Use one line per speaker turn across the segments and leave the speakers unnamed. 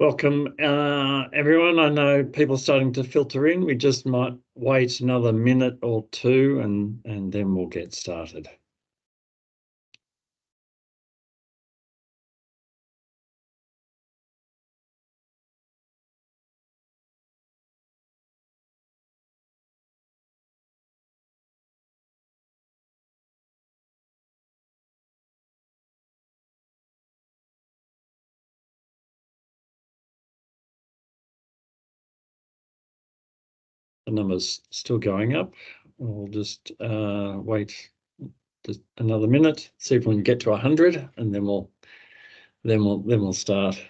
Welcome, everyone. I know people are starting to filter in. We just might wait another minute or two and then we'll get started. The number's still going up. We'll just wait just another minute, see if we can get to 100, and then we'll start.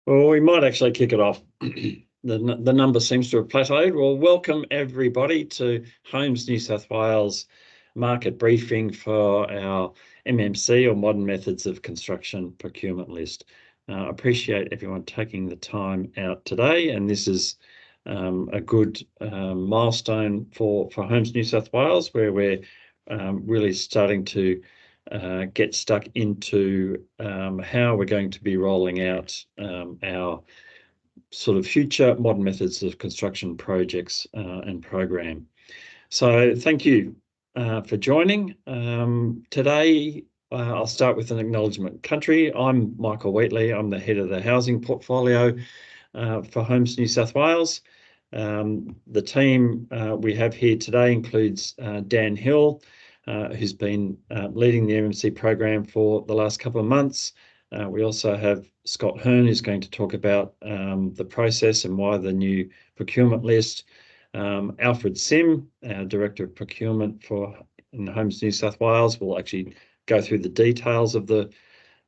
Well, we might actually kick it off. The number seems to have plateaued. Well, welcome everybody to Homes New South Wales market briefing for our MMC, or Modern Methods of Construction Procurement list. I appreciate everyone taking the time out today, and this is a good milestone for Homes New South Wales, where we're really starting to get stuck into how we're going to be rolling out our sort of future modern methods of construction projects and program. So thank you for joining. Today, I'll start with an acknowledgement country. I'm Michael Wheatley. I'm the head of the housing portfolio for Homes New South Wales. The team we have here today includes Dan Hill, who's been leading the MMC program for the last couple of months. We also have Scott Hearn, who's going to talk about the process and why the new procurement list. Alfred Sim, our Director of Procurement in Homes New South Wales, will actually go through the details of the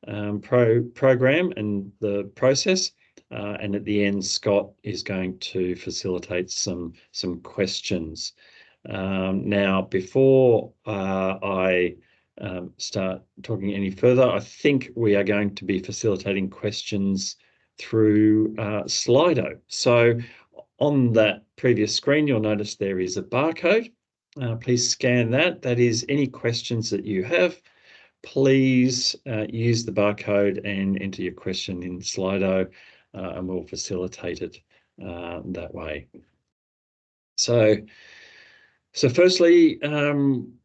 program and the process. And at the end, Scott is going to facilitate some questions. Now, before I start talking any further, I think we are going to be facilitating questions through Slido. So on that previous screen, you'll notice there is a barcode. Please scan that. That is any questions that you have. Please use the barcode and enter your question in Slido, and we'll facilitate it that way. So firstly,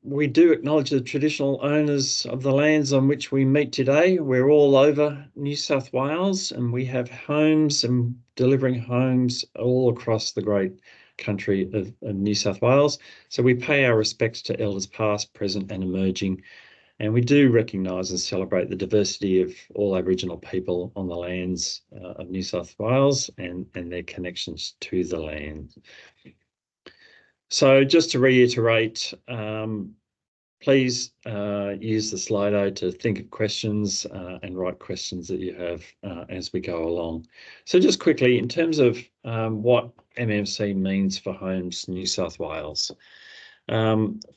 we do acknowledge the traditional owners of the lands on which we meet today. We're all over New South Wales, and we have homes and delivering homes all across the great country of New South Wales. So we pay our respects to elders past, present and emerging, and we do recognise and celebrate the diversity of all Aboriginal people on the lands of New South Wales and their connections to the land. So just to reiterate, please use the Slido to think of questions and write questions that you have as we go along. So just quickly, in terms of what MMC means for Homes New South Wales.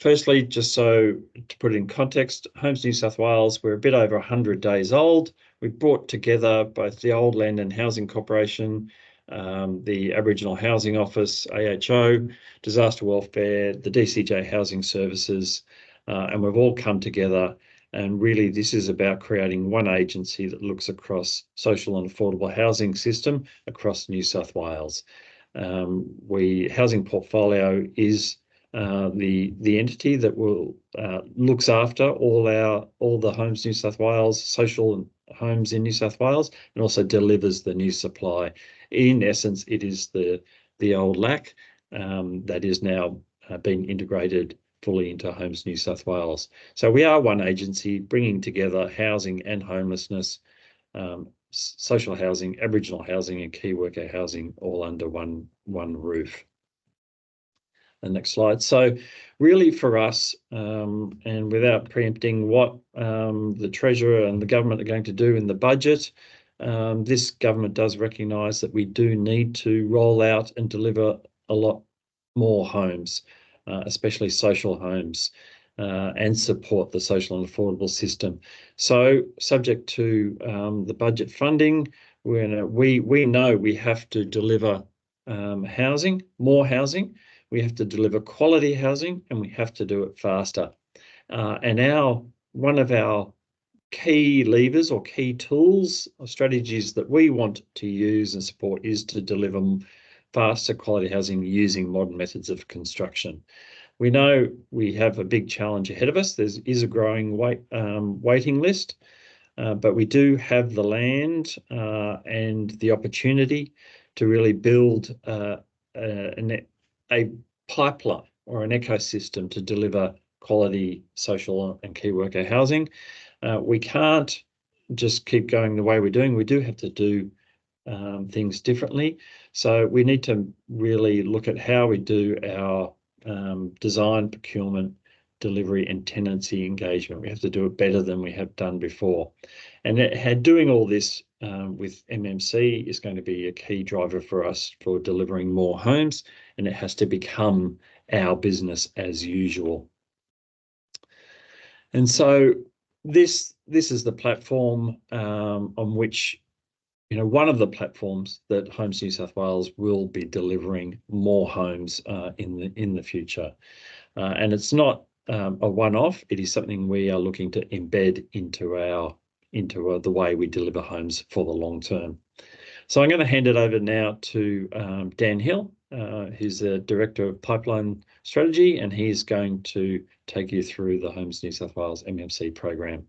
Firstly, just so to put it in context, Homes New South Wales, we're a bit over 100 days old. We've brought together both the Old Land and Housing Corporation, the Aboriginal Housing Office, AHO, Disaster Welfare, the DCJ Housing Services, and we've all come together. And really, this is about creating one agency that looks across social and affordable housing system across New South Wales. Housing portfolio is the entity that will looks after all the Homes New South Wales, social homes in New South Wales, and also delivers the new supply. In essence, it is the old LAC that is now being integrated fully into Homes New South Wales. So we are one agency bringing together housing and homelessness, social housing, Aboriginal housing and key worker housing all under one roof. The next slide. So really for us, and without preempting what the Treasurer and the government are going to do in the budget, this government does recognise that we do need to roll out and deliver a lot more homes, especially social homes. and support the social and affordable system. So, subject to the budget funding, we know we have to deliver housing, more housing. We have to deliver quality housing, and we have to do it faster. And one of our key levers or key tools or strategies that we want to use and support is to deliver faster quality housing using modern methods of construction. We know we have a big challenge ahead of us. There is a growing waiting list, but we do have the land and the opportunity to really build a pipeline or an ecosystem to deliver quality social and key worker housing. We can't just keep going the way we're doing. We do have to do things differently. So we need to really look at how we do our design, procurement, delivery, and tenancy engagement. We have to do it better than we have done before. And doing all this with MMC is going to be a key driver for us for delivering more homes, and it has to become our business as usual. And so this is the platform on which, one of the platforms that Homes New South Wales will be delivering more homes in the future. And it's not a one-off. It is something we are looking to embed into the way we deliver homes for the long term. So I'm going to hand it over now to Dan Hill, who's the Director of Pipeline Strategy, and he's going to take you through the Homes New South Wales MMC program.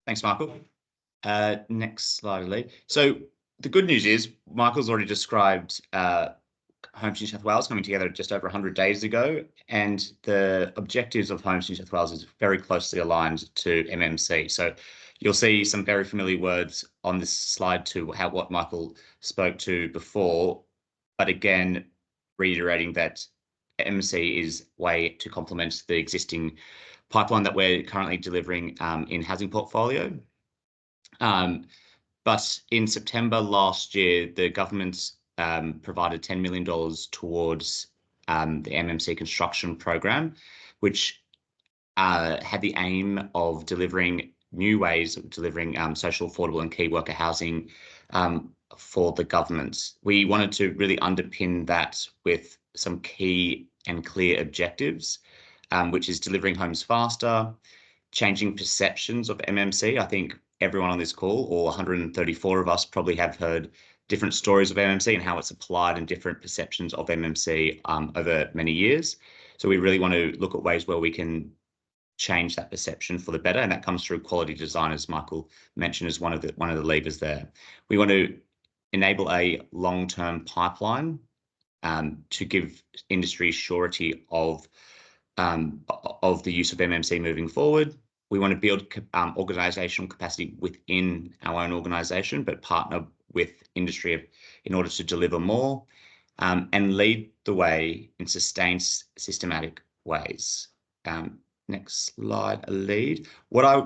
Thanks, Michael. Next slide, Lee. So the good news is Michael's already described Homes New South Wales coming together just over 100 days ago, and the objectives of Homes New South Wales is very closely aligned to MMC. So you'll see some very familiar words on this slide to what Michael spoke to before, but again, reiterating that MMC is a way to complement the existing pipeline that we're currently delivering in housing portfolio. But in September last year, the government provided $10 million towards the MMC construction program, which had the aim of delivering new ways of delivering social, affordable and key worker housing for the government. We wanted to really underpin that with some key and clear objectives, which is delivering homes faster, changing perceptions of MMC. I think everyone on this call, or 134 of us, probably have heard different stories of MMC and how it's applied and different perceptions of MMC over many years. So we really want to look at ways where we can change that perception for the better, and that comes through quality design, as Michael mentioned, as one of the levers there. We want to enable a long-term pipeline to give industry surety of the use of MMC moving forward. We want to build organisational capacity within our own organisation, but partner with industry in order to deliver more, and lead the way in sustained, systematic ways. Next slide, lead. What I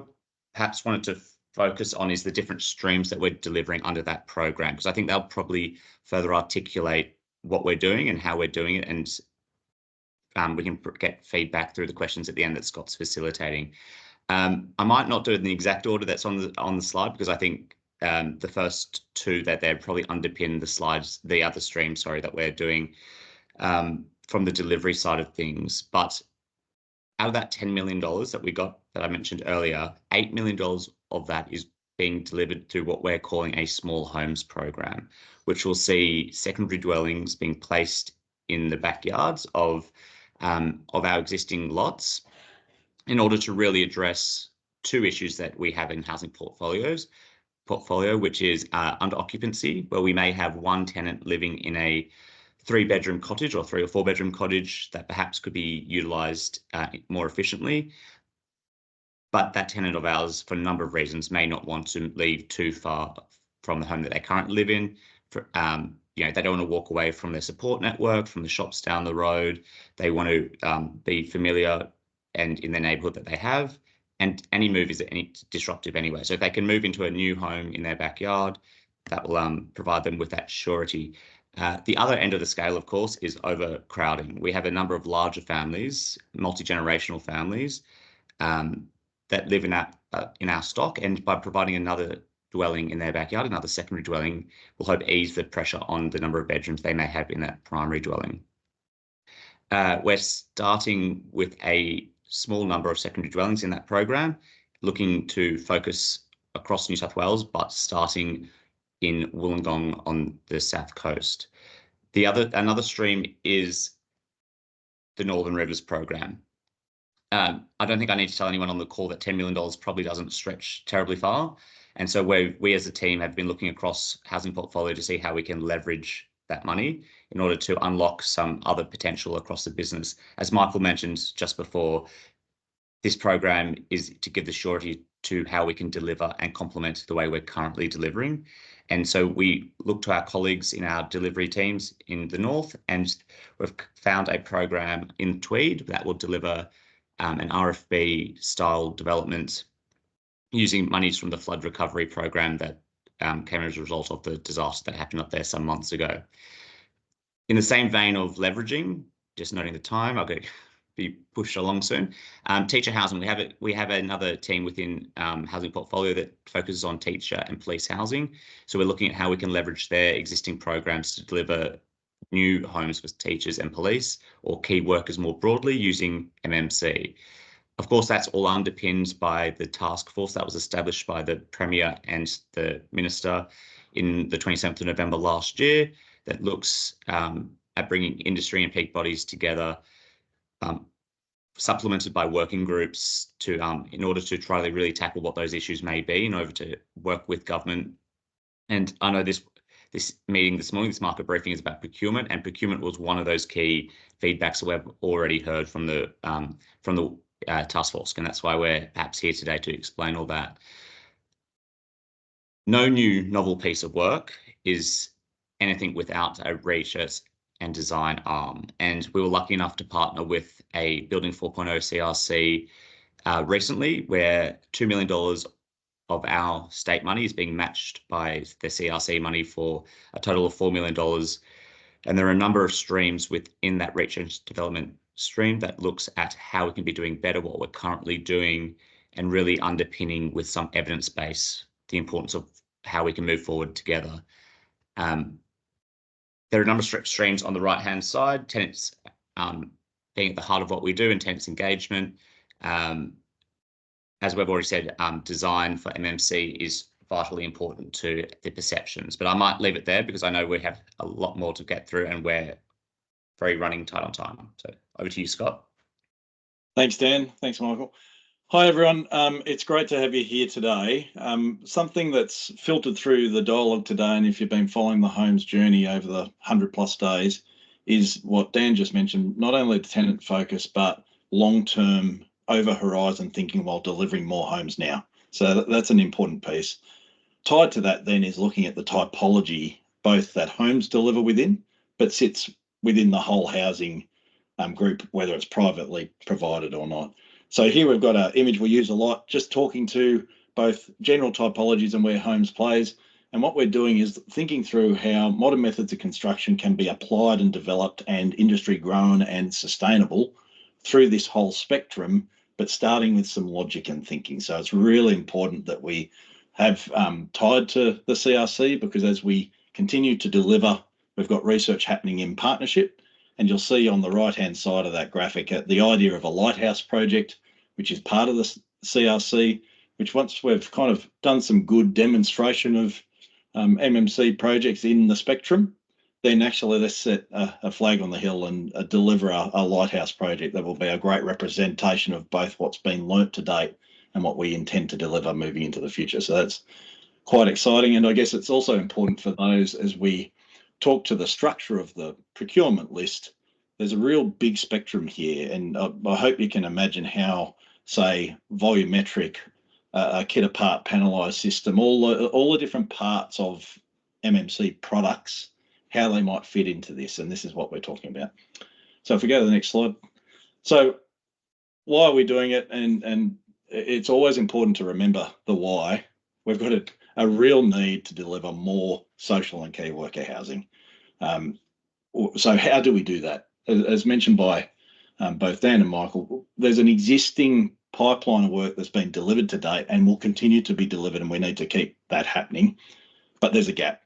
perhaps wanted to focus on is the different streams that we're delivering under that program, because I think they'll probably further articulate what we're doing and how we're doing it, and we can get feedback through the questions at the end that Scott's facilitating. I might not do it in the exact order that's on the slide, because I think the first two that they're probably underpin the other stream, that we're doing from the delivery side of things. But out of that $10 million that we got, that I mentioned earlier, $8 million of that is being delivered through what we're calling a small homes program, which will see secondary dwellings being placed in the backyards of our existing lots, in order to really address two issues that we have in housing portfolio, which is under occupancy, where we may have one tenant living in a 3-bedroom cottage or 3 or 4-bedroom cottage that perhaps could be utilised more efficiently. But that tenant of ours, for a number of reasons, may not want to leave too far from the home that they currently live in. They don't want to walk away from their support network, from the shops down the road. They want to be familiar and in the neighbourhood that they have. And any move is disruptive anyway. So if they can move into a new home in their backyard, that will provide them with that surety. The other end of the scale, of course, is overcrowding. We have a number of larger families, multi-generational families, that live in our stock, and by providing another dwelling in their backyard, another secondary dwelling, will help ease the pressure on the number of bedrooms they may have in that primary dwelling. We're starting with a small number of secondary dwellings in that program, looking to focus across New South Wales, but starting in Wollongong on the south coast. Another stream is the Northern Rivers program. I don't think I need to tell anyone on the call that $10 million probably doesn't stretch terribly far. And so we as a team have been looking across housing portfolio to see how we can leverage that money in order to unlock some other potential across the business. As Michael mentioned just before, this program is to give the surety to how we can deliver and complement the way we're currently delivering. And so we look to our colleagues in our delivery teams in the north, and we've found a program in Tweed that will deliver an RFB style development using monies from the flood recovery program that came as a result of the disaster that happened up there some months ago. In the same vein of leveraging, just noting the time, I'll be pushed along soon. Teacher housing, we have another team within housing portfolio that focuses on teacher and police housing. So we're looking at how we can leverage their existing programs to deliver new homes for teachers and police, or key workers more broadly, using MMC. Of course, that's all underpinned by the task force that was established by the Premier and the Minister in the 27th of November last year, that looks at bringing industry and peak bodies together, supplemented by working groups to in order to try to really tackle what those issues may be, in order to work with government. And I know this meeting this morning, this market briefing, is about procurement, and procurement was one of those key feedbacks that we've already heard from the task force, and that's why we're perhaps here today to explain all that. No new novel piece of work is anything without a research and design arm, and we were lucky enough to partner with a Building 4.0 CRC recently, where $2 million of our state money is being matched by the CRC money for a total of $4 million. And there are a number of streams within that research development stream that looks at how we can be doing better what we're currently doing, and really underpinning with some evidence base the importance of how we can move forward together. There are a number of streams on the right-hand side, tenants being at the heart of what we do, and tenants engagement. As we've already said, design for MMC is vitally important to the perceptions, but I might leave it there because I know we have a lot more to get through and we're very running tight on time. So over to you, Scott.
Thanks, Dan. Thanks, Michael. Hi, everyone. It's great to have you here today. Something that's filtered through the dialogue today, and if you've been following the Homes journey over the 100+ days, is what Dan just mentioned, not only the tenant focus, but long-term over-horizon thinking while delivering more homes now. So that's an important piece. Tied to that then is looking at the typology, both that homes deliver within, but sits within the whole housing group, whether it's privately provided or not. So here we've got an image we use a lot, just talking to both general typologies and where homes plays. And what we're doing is thinking through how modern methods of construction can be applied and developed and industry grown and sustainable through this whole spectrum, but starting with some logic and thinking. So it's really important that we have tied to the CRC, because as we continue to deliver, we've got research happening in partnership. And you'll see on the right-hand side of that graphic the idea of a lighthouse project, which is part of the CRC, which once we've kind of done some good demonstration of MMC projects in the spectrum, then actually let's set a flag on the hill and deliver a lighthouse project that will be a great representation of both what's been learnt to date and what we intend to deliver moving into the future. So that's quite exciting. And I guess it's also important for those, as we talk to the structure of the procurement list, there's a real big spectrum here. And I hope you can imagine how, say, volumetric, a kit apart panelized system, all the different parts of MMC products, how they might fit into this. And this is what we're talking about. So if we go to the next slide. So why are we doing it? And it's always important to remember the why. We've got a real need to deliver more social and key worker housing. So how do we do that? As mentioned by both Dan and Michael, there's an existing pipeline of work that's been delivered to date and will continue to be delivered, and we need to keep that happening. But there's a gap.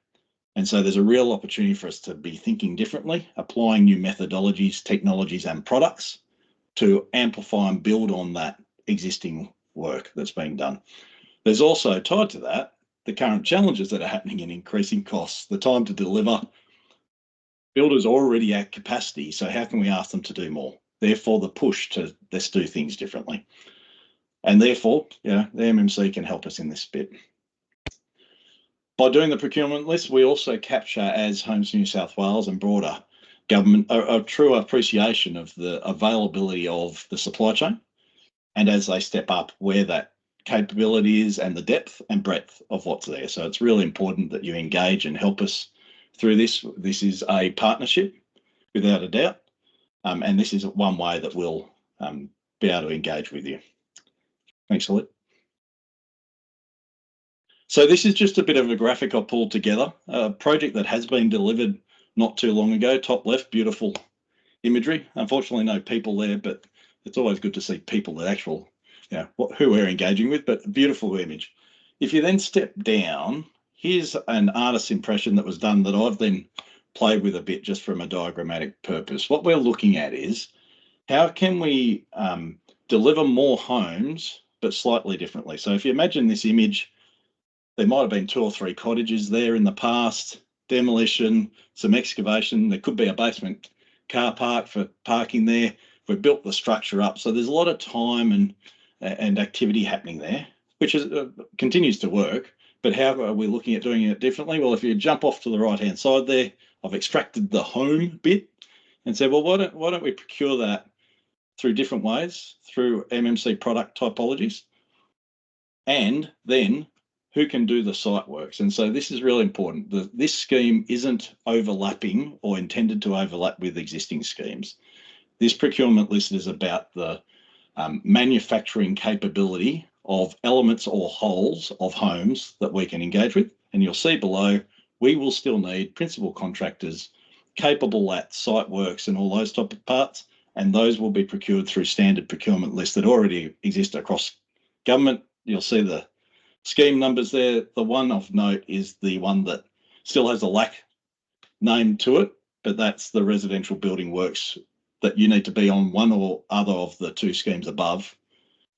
And so there's a real opportunity for us to be thinking differently, applying new methodologies, technologies, and products to amplify and build on that existing work that's being done. There's also, tied to that, the current challenges that are happening in increasing costs, the time to deliver. Builders are already at capacity, so how can we ask them to do more? Therefore, the push to let's do things differently. And therefore, the MMC can help us in this bit. By doing the procurement list, we also capture, as Homes New South Wales and broader government, a true appreciation of the availability of the supply chain, and as they step up, where that capability is and the depth and breadth of what's there. So it's really important that you engage and help us through this. This is a partnership, without a doubt, and this is one way that we'll be able to engage with you. Thanks, Lee. So this is just a bit of a graphic I pulled together, a project that has been delivered not too long ago. Top left, beautiful imagery. Unfortunately, no people there, but it's always good to see people that actual, who we're engaging with, but beautiful image. If you then step down, here's an artist's impression that was done that I've then played with a bit just from a diagrammatic purpose. What we're looking at is how can we deliver more homes, but slightly differently. So if you imagine this image, there might have been 2 or 3 cottages there in the past, demolition, some excavation. There could be a basement car park for parking there. We've built the structure up. So there's a lot of time and activity happening there, which continues to work. But how are we looking at doing it differently? Well, if you jump off to the right-hand side there, I've extracted the home bit and said, well, why don't we procure that through different ways, through MMC product typologies, and then who can do the site works. And so this is really important. This scheme isn't overlapping or intended to overlap with existing schemes. This procurement list is about the manufacturing capability of elements or wholes of homes that we can engage with. And you'll see below, we will still need principal contractors capable at site works and all those type of parts. And those will be procured through standard procurement lists that already exist across government. You'll see the scheme numbers there. The one of note is the one that still has a LAC name to it, but that's the residential building works that you need to be on one or other of the 2 schemes above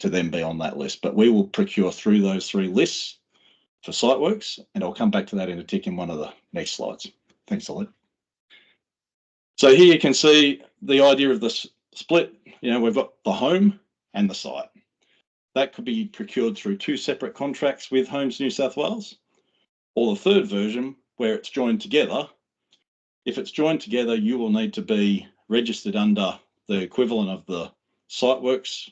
to then be on that list. But we will procure through those 3 lists for site works, and I'll come back to that in a tick in one of the next slides. Thanks, Alet. So here you can see the idea of the split. We've got the home and the site. That could be procured through 2 separate contracts with Homes New South Wales, or the third version where it's joined together. If it's joined together, you will need to be registered under the equivalent of the site works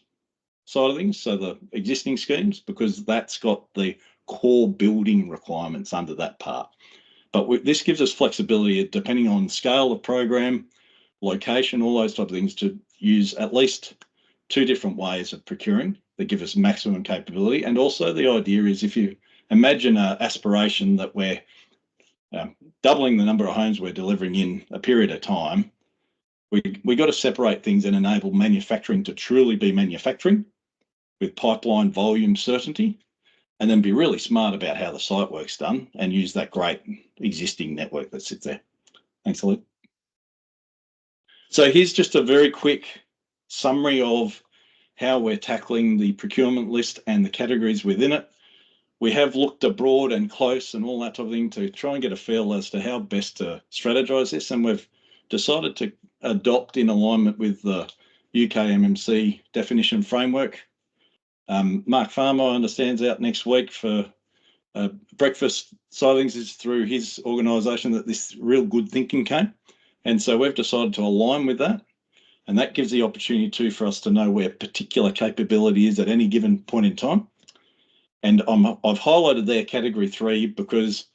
side of things, so the existing schemes, because that's got the core building requirements under that part. But this gives us flexibility depending on scale of program, location, all those type of things, to use at least 2 different ways of procuring that give us maximum capability. And also the idea is, if you imagine an aspiration that we're doubling the number of homes we're delivering in a period of time, we got to separate things and enable manufacturing to truly be manufacturing with pipeline volume certainty, and then be really smart about how the site work's done and use that great existing network that sits there. Thanks, Luke. So here's just a very quick summary of how we're tackling the procurement list and the categories within it. We have looked abroad and close and all that type of thing to try and get a feel as to how best to strategize this, and we've decided to adopt in alignment with the UK MMC definition framework. Mark Farmer, I understand, is out next week for breakfast side of things. Is through his organisation that this real good thinking came. And so we've decided to align with that. And that gives the opportunity too for us to know where particular capability is at any given point in time. And I've highlighted there category 3 because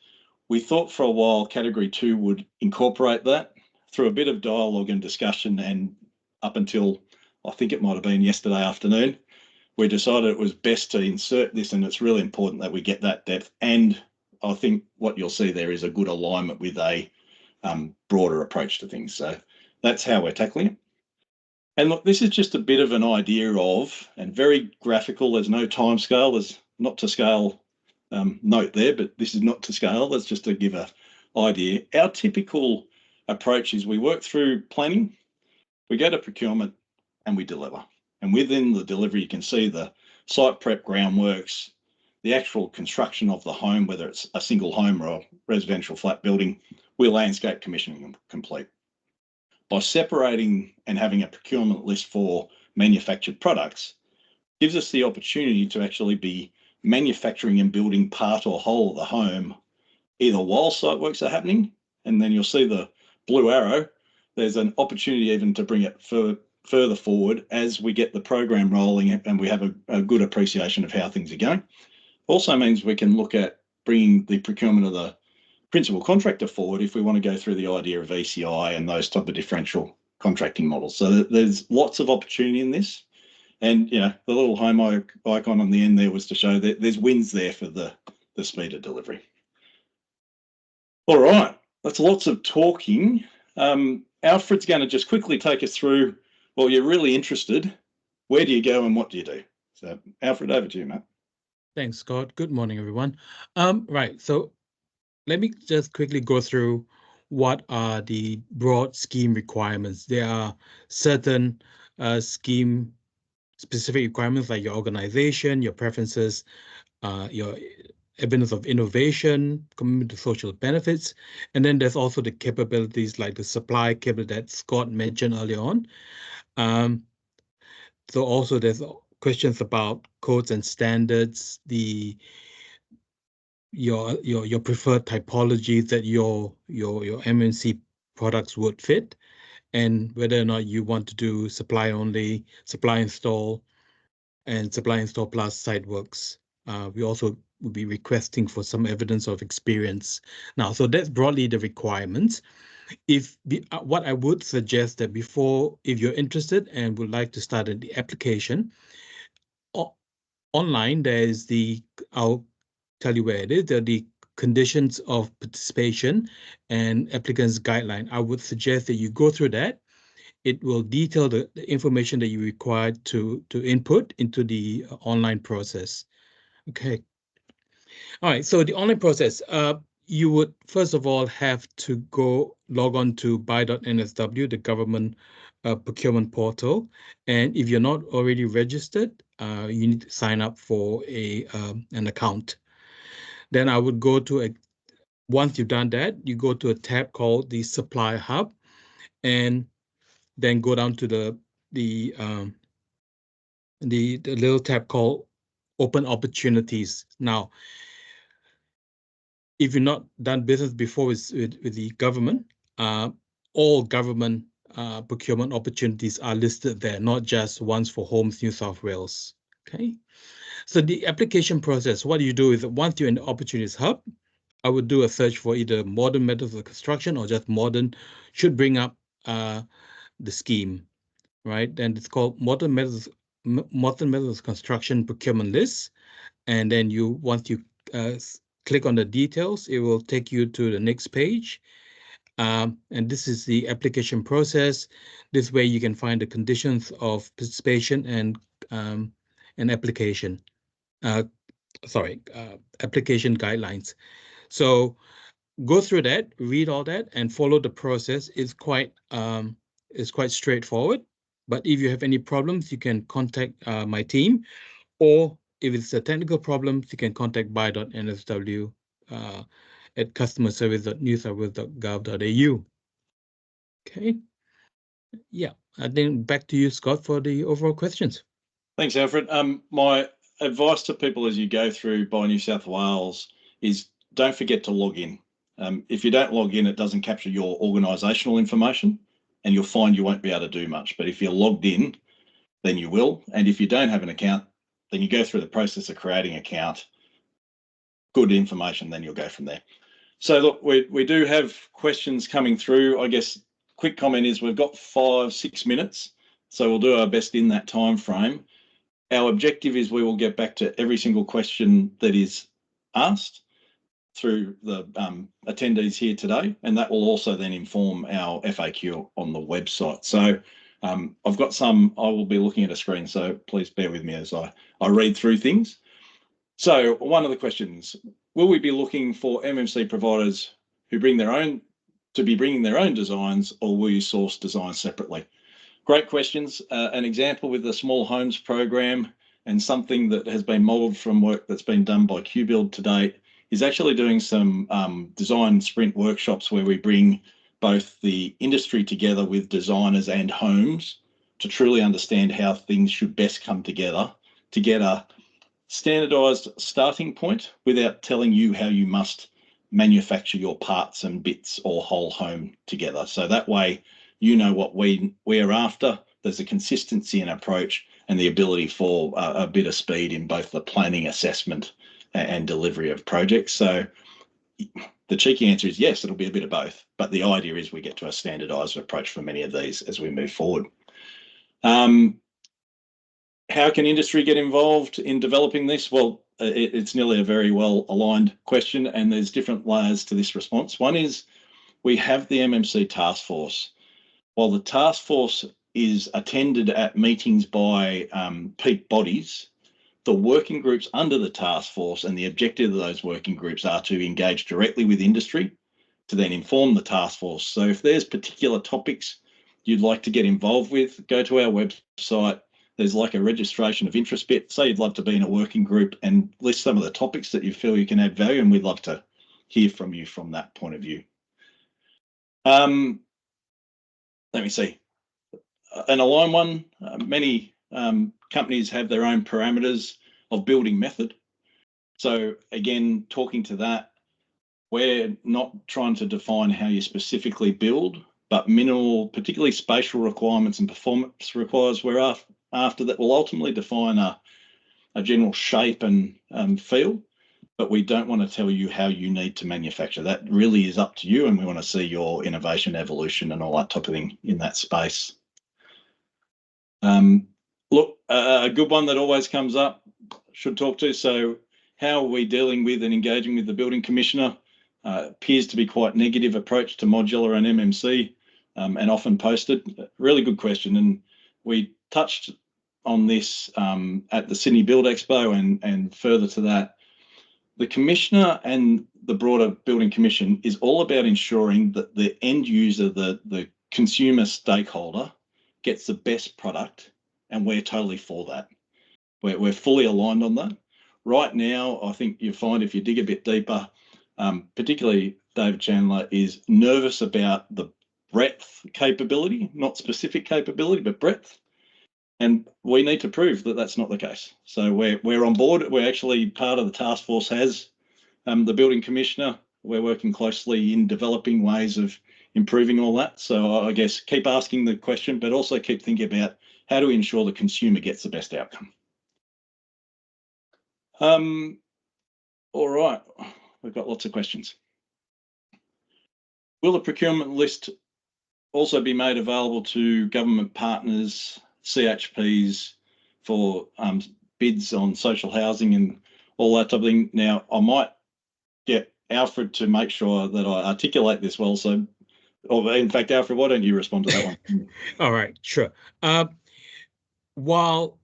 we thought for a while category 2 would incorporate that. Through a bit of dialogue and discussion, and up until I think it might have been yesterday afternoon, we decided it was best to insert this, and it's really important that we get that depth. And I think what you'll see there is a good alignment with a broader approach to things. So that's how we're tackling it. And look, this is just a bit of an idea of, and very graphical, there's no time scale, there's not to scale note there, but this is not to scale, that's just to give an idea. Our typical approach is we work through planning, we go to procurement, and we deliver. And within the delivery, you can see the site prep, groundworks, the actual construction of the home, whether it's a single home or a residential flat building, we're landscape commissioning complete. By separating and having a procurement list for manufactured products, gives us the opportunity to actually be manufacturing and building part or whole of the home, either while site works are happening, and then you'll see the blue arrow, there's an opportunity even to bring it further forward as we get the program rolling and we have a good appreciation of how things are going. Also means we can look at bringing the procurement of the principal contractor forward if we want to go through the idea of ECI and those type of differential contracting models. So there's lots of opportunity in this. And, you know, the little home icon on the end there was to show that there's wins there for the speed of delivery. All right, that's lots of talking. Alfred's going to just quickly take us through, well, you're really interested. Where do you go and what do you do? So, Alfred, over to you, mate.
Thanks, Scott. Good morning, everyone. Right, so let me just quickly go through what are the broad scheme requirements. There are certain scheme specific requirements like your organization, your preferences, your evidence of innovation, commitment to social benefits, and then there's also the capabilities like the supply capability that Scott mentioned earlier on. So also there's questions about codes and standards, your preferred typologies that your MMC products would fit, and whether or not you want to do supply only, supply install, and supply install plus site works. We also will be requesting for some evidence of experience. Now, so that's broadly the requirements. What I would suggest that before, if you're interested and would like to start the application, online there is I'll tell you where it is, the conditions of participation and applicants guideline. I would suggest that you go through that. It will detail the information that you require to input into the online process. Okay. All right, so the online process, you would first of all have to log on to buy.nsw, the government procurement portal. And if you're not already registered, you need to sign up for an account. Then I would go to once you've done that, you go to a tab called the Supply Hub, and then go down to the little tab called Open Opportunities. Now, if you've not done business before with the government, all government procurement opportunities are listed there, not just ones for Homes New South Wales. Okay, so the application process, what you do is that once you're in the Opportunities Hub, I would do a search for either modern methods of construction or just modern, should bring up the scheme, right? And it's called modern methods of construction procurement list. And then once you click on the details, it will take you to the next page. And this is the application process. This way you can find the conditions of participation and application. Application guidelines. So go through that, read all that, and follow the process. It's quite straightforward. But if you have any problems, you can contact my team, or if it's a technical problem, you can contact buy.nsw at customerservice.newsouthwales.gov.au. Okay. Yeah, and then back to you, Scott, for the overall questions.
Thanks, Alfred. My advice to people as you go through Buy New South Wales is don't forget to log in. If you don't log in, it doesn't capture your organisational information, and you'll find you won't be able to do much. But if you're logged in, then you will. And if you don't have an account, then you go through the process of creating an account, good information, then you'll go from there. So look, we do have questions coming through. I guess quick comment is we've got 5-6 minutes, so we'll do our best in that time frame. Our objective is we will get back to every single question that is asked. through the attendees here today, and that will also then inform our FAQ on the website. So I've got some, I will be looking at a screen, so please bear with me as I read through things. So one of the questions, will we be looking for MMC providers who bring their own, to be bringing their own designs, or will you source designs separately? Great questions. An example with the Small Homes Program and something that has been modelled from work that's been done by QBuild to date is actually doing some design sprint workshops where we bring both the industry together with designers and homes to truly understand how things should best come together to get a standardised starting point without telling you how you must manufacture your parts and bits or whole home together. So that way, you know what we're after. There's a consistency in approach and the ability for a bit of speed in both the planning, assessment and delivery of projects. So the cheeky answer is yes, it'll be a bit of both, but the idea is we get to a standardised approach for many of these as we move forward. How can industry get involved in developing this? Well, it's nearly a very well aligned question, and there's different layers to this response. One is we have the MMC task force. While the task force is attended at meetings by peak bodies, the working groups under the task force and the objective of those working groups are to engage directly with industry to then inform the task force. So if there's particular topics you'd like to get involved with, go to our website. There's like a registration of interest bit. Say you'd love to be in a working group and list some of the topics that you feel you can add value, and we'd love to hear from you from that point of view. Let me see. An aligned one, many companies have their own parameters of building method. So again, talking to that, we're not trying to define how you specifically build, but minimal, particularly spatial requirements and performance requires we're after that will ultimately define a general shape and feel, but we don't want to tell you how you need to manufacture. That really is up to you, and we want to see your innovation, evolution, and all that type of thing in that space. Look, a good one that always comes up, should talk to. So how are we dealing with and engaging with the Building Commissioner? Appears to be quite negative approach to modular and MMC, and often posted. Really good question. And we touched on this at the Sydney Build Expo and further to that. The Commissioner and the broader Building Commission is all about ensuring that the end user, the consumer stakeholder, gets the best product, and we're totally for that. We're fully aligned on that. Right now, I think you'll find if you dig a bit deeper, particularly David Chandler is nervous about the breadth capability, not specific capability, but breadth. And we need to prove that that's not the case. So we're on board. We're actually part of the task force has the Building Commissioner. We're working closely in developing ways of improving all that. So I guess keep asking the question, but also keep thinking about how do we ensure the consumer gets the best outcome. All right, we've got lots of questions. Will the procurement list also be made available to government partners, CHPs, for bids on social housing and all that type of thing? Now, I might get Alfred to make sure that I articulate this well. So, or in fact, Alfred, why don't you respond to that one?
All right, sure. While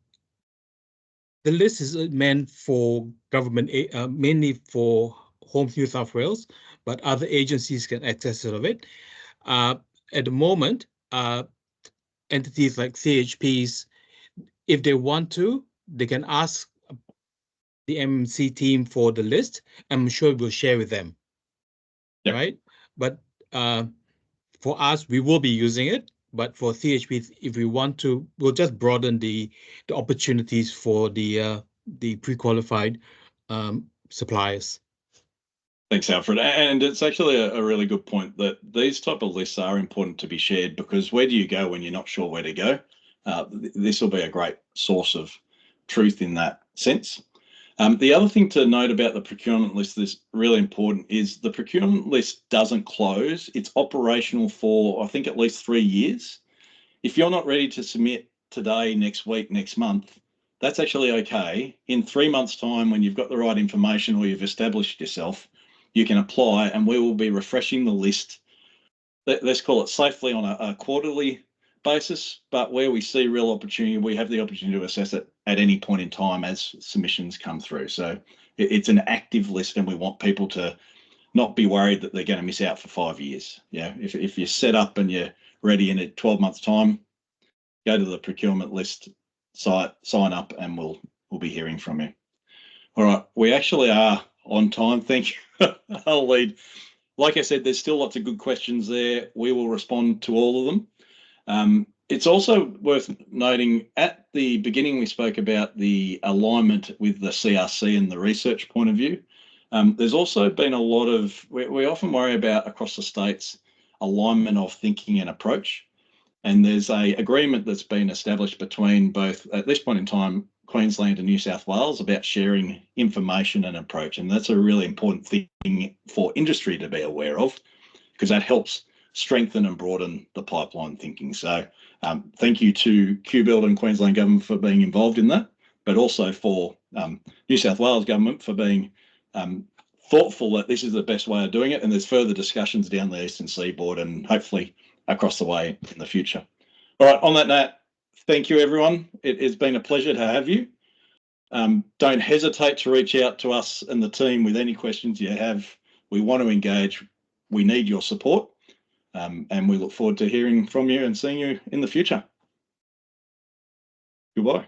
the list is meant for government, mainly for Homes New South Wales, but other agencies can access it. At the moment, entities like CHPs, if they want to, they can ask the MMC team for the list. I'm sure we'll share with them. Yep. Right? But for us, we will be using it. But for CHPs, if we want to, we'll just broaden the opportunities for the pre-qualified suppliers.
Thanks, Alfred. And it's actually a really good point that these type of lists are important to be shared, because where do you go when you're not sure where to go? This will be a great source of truth in that sense. The other thing to note about the procurement list that's really important is the procurement list doesn't close. It's operational for, I think, at least 3 years. If you're not ready to submit today, next week, next month, that's actually okay. In 3 months' time, when you've got the right information or you've established yourself, you can apply, and we will be refreshing the list. Let's call it safely on a quarterly basis, but where we see real opportunity, we have the opportunity to assess it at any point in time as submissions come through. So it's an active list, and we want people to not be worried that they're going to miss out for 5 years. Yeah, if you're set up and you're ready in a 12 months time, go to the procurement list site, sign up, and we'll be hearing from you. All right, we actually are on time. Thank you. I'll lead. Like I said, there's still lots of good questions there. We will respond to all of them. It's also worth noting at the beginning, we spoke about the alignment with the CRC and the research point of view. There's also been a lot of, we often worry about across the states, alignment of thinking and approach. And there's a agreement that's been established between both, at this point in time, Queensland and New South Wales about sharing information and approach. And that's a really important thing for industry to be aware of, because that helps strengthen and broaden the pipeline thinking. So thank you to QBuild and Queensland Government for being involved in that, but also for New South Wales Government for being thoughtful that this is the best way of doing it. And there's further discussions down the Eastern Seaboard and hopefully across the way in the future. All right, on that note, thank you, everyone. It has been a pleasure to have you. Don't hesitate to reach out to us and the team with any questions you have. We want to engage. We need your support. And we look forward to hearing from you and seeing you in the future. Goodbye.